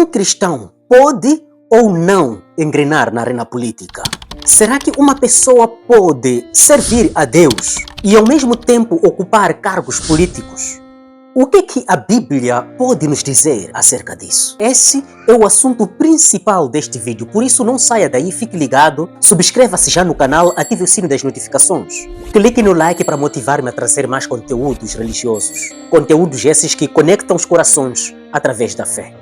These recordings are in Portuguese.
cristão pode ou não engrenar na arena política? Será que uma pessoa pode servir a Deus e ao mesmo tempo ocupar cargos políticos? O que a Bíblia pode nos dizer acerca disso? Esse é o assunto principal deste vídeo, por isso não saia daí, fique ligado, subscreva-se já no canal, ative o sino das notificações. Clique no like para motivar-me a trazer mais conteúdos religiosos. Conteúdos esses que conectam os corações através da fé.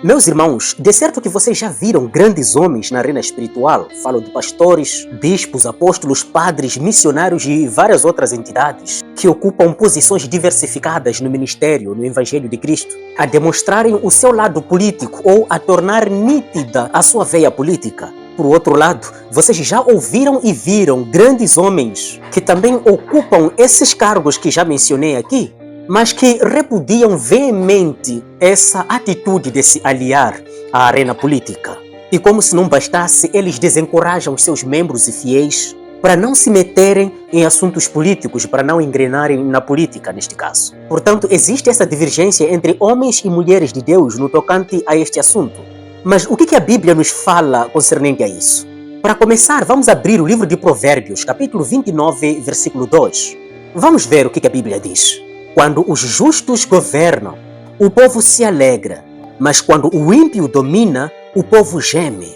Meus irmãos, de certo que vocês já viram grandes homens na arena espiritual. Falo de pastores, bispos, apóstolos, padres, missionários e várias outras entidades que ocupam posições diversificadas no ministério, no Evangelho de Cristo, a demonstrarem o seu lado político ou a tornar nítida a sua veia política. Por outro lado, vocês já ouviram e viram grandes homens que também ocupam esses cargos que já mencionei aqui, mas que repudiam veemente essa atitude de se aliar à arena política. E como se não bastasse, eles desencorajam os seus membros e fiéis para não se meterem em assuntos políticos, para não engrenarem na política, neste caso. Portanto, existe essa divergência entre homens e mulheres de Deus no tocante a este assunto. Mas o que a Bíblia nos fala concernente a isso? Para começar, vamos abrir o livro de Provérbios, capítulo 29, versículo 2. Vamos ver o que a Bíblia diz. Quando os justos governam, o povo se alegra, mas quando o ímpio domina, o povo geme.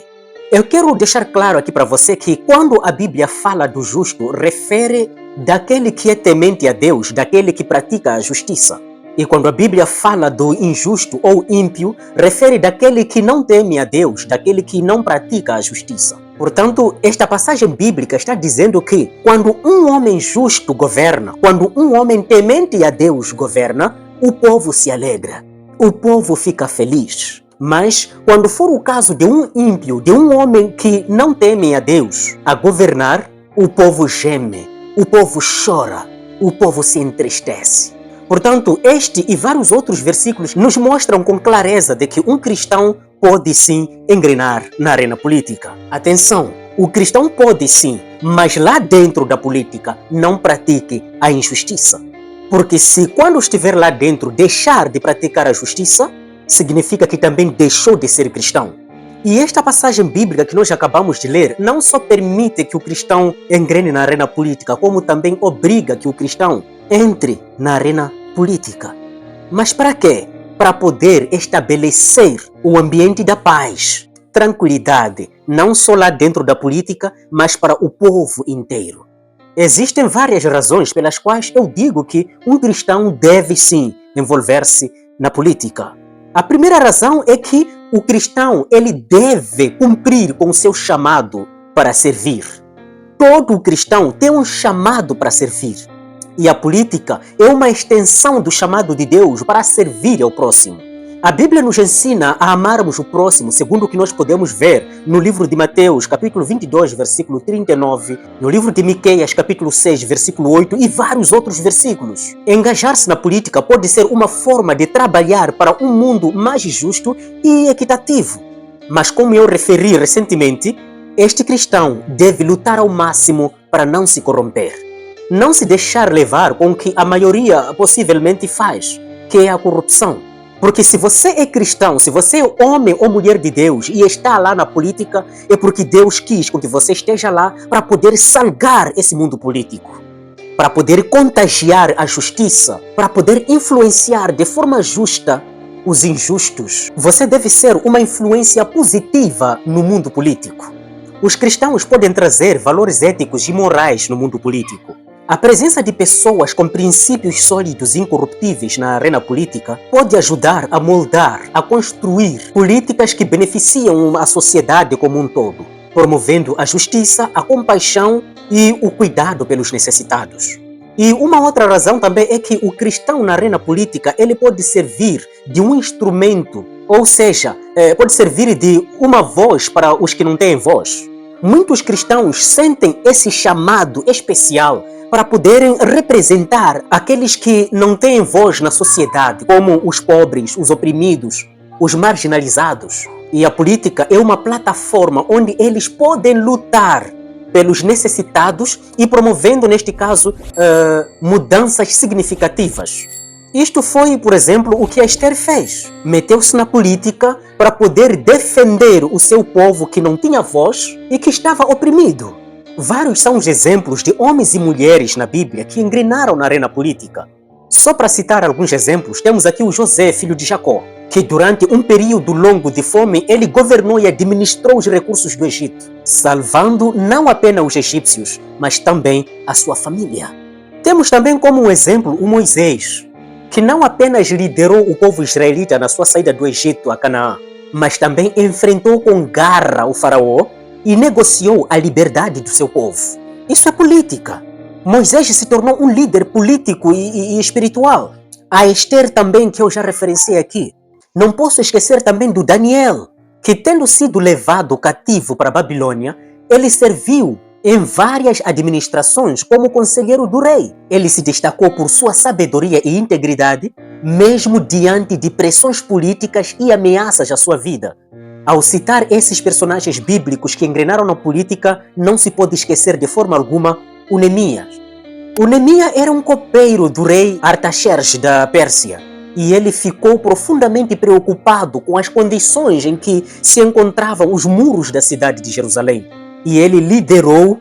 Eu quero deixar claro aqui para você que quando a Bíblia fala do justo, refere daquele que é temente a Deus, daquele que pratica a justiça. E quando a Bíblia fala do injusto ou ímpio, refere daquele que não teme a Deus, daquele que não pratica a justiça. Portanto, esta passagem bíblica está dizendo que quando um homem justo governa, quando um homem temente a Deus governa, o povo se alegra, o povo fica feliz. Mas quando for o caso de um ímpio, de um homem que não teme a Deus a governar, o povo geme, o povo chora, o povo se entristece. Portanto, este e vários outros versículos nos mostram com clareza de que um cristão pode sim engrenar na arena política. Atenção, o cristão pode sim, mas lá dentro da política não pratique a injustiça. Porque se quando estiver lá dentro deixar de praticar a justiça, significa que também deixou de ser cristão. E esta passagem bíblica que nós acabamos de ler não só permite que o cristão engrene na arena política, como também obriga que o cristão entre na arena política. Mas para quê? Para poder estabelecer o ambiente da paz, tranquilidade, não só lá dentro da política, mas para o povo inteiro. Existem várias razões pelas quais eu digo que um cristão deve sim envolver-se na política. A primeira razão é que o cristão ele deve cumprir com o seu chamado para servir. Todo cristão tem um chamado para servir. E a política é uma extensão do chamado de Deus para servir ao próximo. A Bíblia nos ensina a amarmos o próximo, segundo o que nós podemos ver no livro de Mateus, capítulo 22, versículo 39, no livro de Miqueias, capítulo 6, versículo 8 e vários outros versículos. Engajar-se na política pode ser uma forma de trabalhar para um mundo mais justo e equitativo. Mas como eu referi recentemente, este cristão deve lutar ao máximo para não se corromper. Não se deixar levar com o que a maioria possivelmente faz, que é a corrupção. Porque se você é cristão, se você é homem ou mulher de Deus e está lá na política, é porque Deus quis com que você esteja lá para poder salgar esse mundo político, para poder contagiar a justiça, para poder influenciar de forma justa os injustos. Você deve ser uma influência positiva no mundo político. Os cristãos podem trazer valores éticos e morais no mundo político. A presença de pessoas com princípios sólidos e incorruptíveis na arena política pode ajudar a moldar, a construir políticas que beneficiam a sociedade como um todo, promovendo a justiça, a compaixão e o cuidado pelos necessitados. E uma outra razão também é que o cristão na arena política ele pode servir de um instrumento, ou seja, pode servir de uma voz para os que não têm voz. Muitos cristãos sentem esse chamado especial para poderem representar aqueles que não têm voz na sociedade, como os pobres, os oprimidos, os marginalizados. E a política é uma plataforma onde eles podem lutar pelos necessitados e promovendo, neste caso, mudanças significativas. Isto foi, por exemplo, o que a Esther fez. Meteu-se na política para poder defender o seu povo que não tinha voz e que estava oprimido. Vários são os exemplos de homens e mulheres na Bíblia que engrenaram na arena política. Só para citar alguns exemplos, temos aqui o José, filho de Jacó, que durante um período longo de fome, ele governou e administrou os recursos do Egito, salvando não apenas os egípcios, mas também a sua família. Temos também como um exemplo o Moisés, que não apenas liderou o povo israelita na sua saída do Egito a Canaã, mas também enfrentou com garra o faraó e negociou a liberdade do seu povo. Isso é política. Moisés se tornou um líder político e espiritual. A Esther também, que eu já referenciei aqui. Não posso esquecer também do Daniel, que tendo sido levado cativo para a Babilônia, ele serviu em várias administrações como conselheiro do rei. Ele se destacou por sua sabedoria e integridade, mesmo diante de pressões políticas e ameaças à sua vida. Ao citar esses personagens bíblicos que engrenaram na política, não se pode esquecer de forma alguma o Neemias. O Neemias era um copeiro do rei Artaxerxes da Pérsia e ele ficou profundamente preocupado com as condições em que se encontravam os muros da cidade de Jerusalém. E ele liderou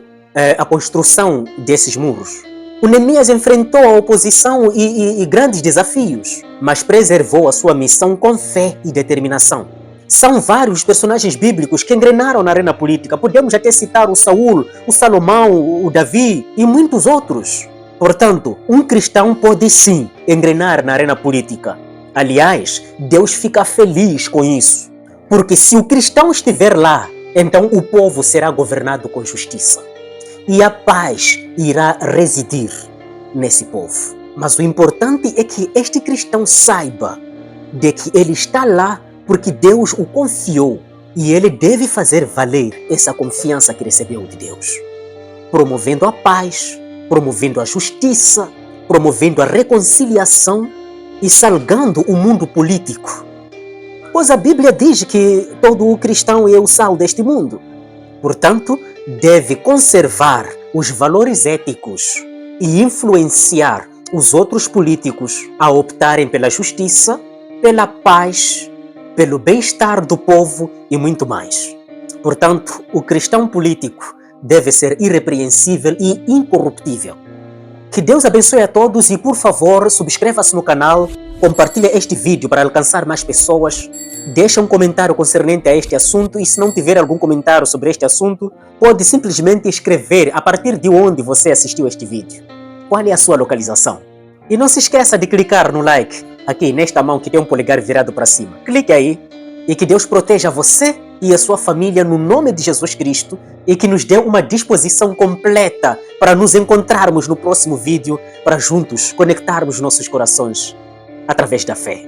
a construção desses muros. O Neemias enfrentou a oposição e grandes desafios, mas preservou a sua missão com fé e determinação. São vários personagens bíblicos que engrenaram na arena política. Podemos até citar o Saul, o Salomão, o Davi e muitos outros. Portanto, um cristão pode sim engrenar na arena política. Aliás, Deus fica feliz com isso. Porque se o cristão estiver lá, então o povo será governado com justiça. E a paz irá residir nesse povo. Mas o importante é que este cristão saiba de que ele está lá porque Deus o confiou e ele deve fazer valer essa confiança que recebeu de Deus, promovendo a paz, promovendo a justiça, promovendo a reconciliação e salgando o mundo político. Pois a Bíblia diz que todo o cristão é o sal deste mundo. Portanto, deve conservar os valores éticos e influenciar os outros políticos a optarem pela justiça, pela paz, pelo bem-estar do povo e muito mais. Portanto, o cristão político deve ser irrepreensível e incorruptível. Que Deus abençoe a todos e, por favor, subscreva-se no canal, compartilhe este vídeo para alcançar mais pessoas, deixa um comentário concernente a este assunto e se não tiver algum comentário sobre este assunto, pode simplesmente escrever a partir de onde você assistiu este vídeo. Qual é a sua localização? E não se esqueça de clicar no like, aqui nesta mão que tem um polegar virado para cima. Clique aí e que Deus proteja você e a sua família no nome de Jesus Cristo e que nos dê uma disposição completa para nos encontrarmos no próximo vídeo, para juntos conectarmos nossos corações através da fé.